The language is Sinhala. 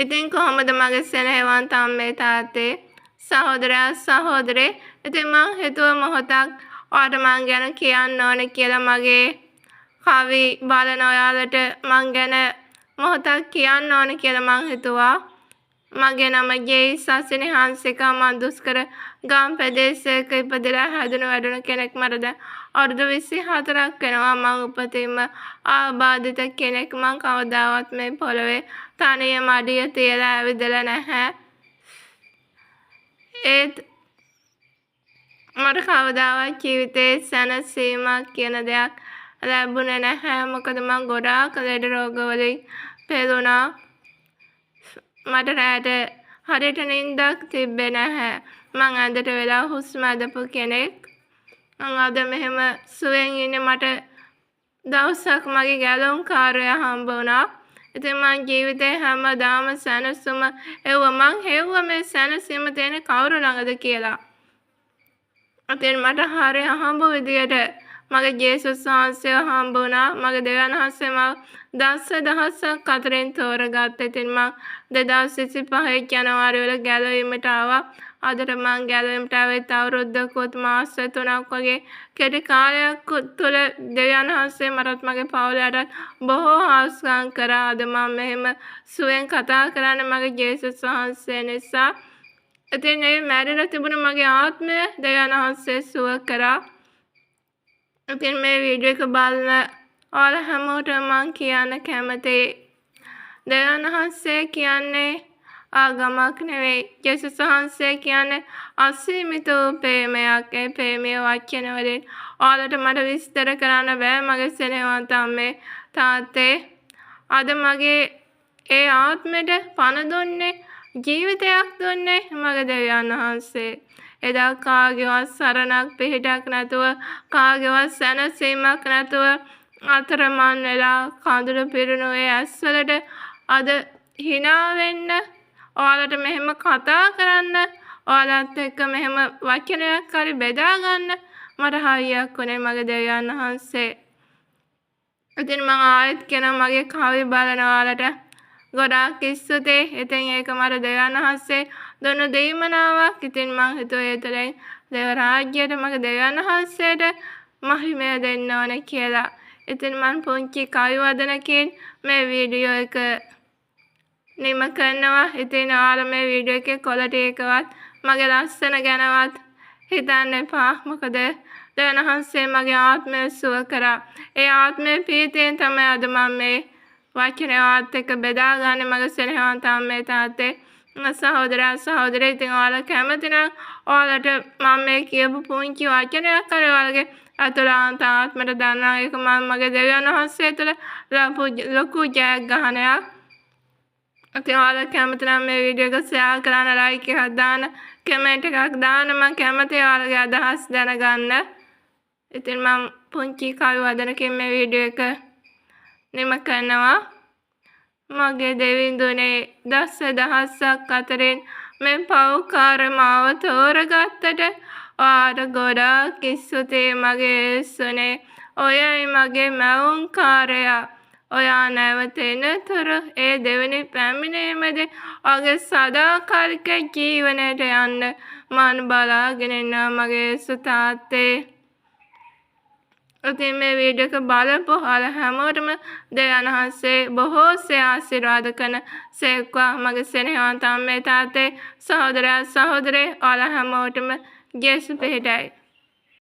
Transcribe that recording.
ඉතින් කොහොමද මගේ සෙනෙහවන්ත අම්මේ තාත්තේ සහෝදරයා සහෝදරේ ඉතින් මං හිතුව මොහොතක් ඔයාලට මං ගැන කියන්න ඕනේ කියලා මගේ කවි බලන ඔයාලට මං ගැන මොහොතක් කියන්න ඕනේ කියලා මං හිතුවා. මගේ නම ජේ සසිනි හංසිකා මං දුෂ්කර ගම් ප්‍රදේශයක ඉපදලා හැදුණු වැඩුණු කෙනෙක්. මට දැන් අවුරුදු 24ක් වෙනවා. මං උපතින්ම ආබාධිත කෙනෙක්. මං කවදාවත් මේ පොළවේ තනියම අඩිය තියලා ඇවිදලා නැහැ. ඒත් මට කවදාවත් ජීවිතේ සැනසීමක් කියන දෙයක් ලැබුණේ නැහැ. මොකද මං ගොඩාක් ලෙඩ රෝග වලින් පෙළුණා. මට රැට හරියට නිින්දක් තිබ්බේ නැහැ. මං ඇඳට වෙලා හුස්ම ඇදපු කෙනෙක්. මං අද මෙහෙම සුවෙන් ඉන්නේ. මට දවසක් මගේ ගැලුම්කාරයා හම්බ වුණා. ඉතින් මං ජීවිතේ හැමදාම සැනසුම මං හෙව්වා මේ සැනසීම තියෙන කවුරු ළඟද කියලා. ඉතින් මට හරිය හම්බ විදියට මගේ ජේසුස් වහන්සේව හම්බ වුණා. මගේ දෙවියන් වහන්සේ මම දහසක් අතරින් තෝරගත්තා. ඉතින් මං 2025 ජනවාරි වල ගැලවීමට ආවා. අදට මං ගැලවීමට ආවෙත් අවුරුද්දකුත් මාස 3ක් වගේ කෙටි කාලයක් තුළ දෙවියන් වහන්සේ මටත් මගේ පවුලටත් බොහෝ ආශිර්වාද කරා. අද මම මෙහෙම සුවෙන් කතා කරන්නේ මගේ ජේසුස් වහන්සේ නිසා. ඉතින් මේ මැරිලා තිබුණ මගේ ආත්මය දෙවියන් වහන්සේ සුව කරා. ඉතින් මේ වීඩියෝ එක බලන ඔයාලා හැමෝටම මං කියන්න කැමතියි. දෙවියන් වහන්සේ කියන්නේ ආගමක් නෙවෙයි. ජේසුස් වහන්සේ කියන්නේ අසීමිත වූ ප්‍රේමයක්. ඒ ප්‍රේමයේ වචන වලින් ඔයාලට මට විස්තර කරන්න බෑ. මගේ සෙනෙහවන්ත අම්මේ තාත්තේ අද මගේ ඒ ආත්මෙට පණ දුන්නේ ජීවිතයක් දුන්නේ මගේ දෙවියන් වහන්සේ. එදා කාගේවත් සරණක් පිහිටක් නැතුව කාගේවත් සැනසීමක් නැතුව අතරමං වෙලා කඳුළු පිරුණු ඒ ඇස්වලට අද hina වෙන්න ඔයාලට මෙහෙම කතා කරන්න ඔයාලත් එක්ක මෙහෙම වචනයක් හරි බෙදා ගන්න මට හයියක් උනේ මගේ දෙවියන් වහන්සේ. ඉතින් මම ආයෙත් කියන මගේ කවි බලන ඔයාලට ගොඩාක් ස්තුතියි. ඉතින් ඒක මට දෙවියන් වහන්සේ දුන්නු දීමනාවක්. ඉතින් මං හිතුවේ ඒ තුළින් දේව රාජ්‍යයට මගේ දෙවියන් වහන්සේට මහිමය දෙන්න ඕනේ කියලා. ඉතින් මං පුංචි කවි වදනකින් මේ වීඩියෝ එක නිම කරනවා. ඉතින් ඔයාලා මේ වීඩියෝ එකේ කොළ ටිකවත් මගේ ලස්සන ගැනවත් හිතන්න එපා. මොකද දෙවියන් වහන්සේ මගේ ආත්මය සුව කරා. ඒ ආත්මයේ ප්‍රීතියෙන් තමයි අද මම මේ වචනයවත් එක්ක බෙදාගන්නේ මගේ සෙනෙහවන්ත අම්මේ තාත්තේ සහෝදරයා සහෝදරේ. ඉතින් ඔයාලා කැමති නම් ඔයාලට මම මේ කියපු පුංචි වචනයක් හරි ඔයාලගේ අතුලාන්ත ආත්මයට දානවා. ඒක මම මගේ දෙවියන් වහන්සේ තුළ ලොකු ජයග්‍රහණයක්. ඉතින් ඔයාලා කැමති නම් මේ වීඩියෝ එක ෂෙයා කරන්න, ලයික් එකක් දාන්න, කමෙන්ට් එකක් දාන්න. මම කැමතියි ඔයාලගේ අදහස් දැනගන්න. ඉතින් මම පුංචි කවි වදනකින් මේ වීඩියෝ එක නිම කරනවා. මගේ දෙවිඳුනේ දහසක් අතරින් මේ පව්කාර මාව තෝරගත්තට ඔයාට ගොඩාක් ස්තුතියි මගේ යේසුනේ. ඔයයි මගේ මැවුම්කාරයා. ඔයා නැවතෙනතුරු ඒ දෙවෙනි පැමිණීමේදී ඔයාගේ සදාකාලික ජීවනයට යන්න මම බලාගෙන ඉන්නවා මගේ යේසු තාත්තේ. ඉතින් මේ වීඩියෝ එක බලපු ඔයාලා හැමෝටම දෙවියන් වහන්සේ බොහෝසේ ආශිර්වාද කරන සේක්වා. මගේ සෙනෙහවන්ත අම්මේ තාත්තේ සහෝදරයා සහෝදරේ ඔයාලා හැමෝටම ජේසුස් පිහිටයි.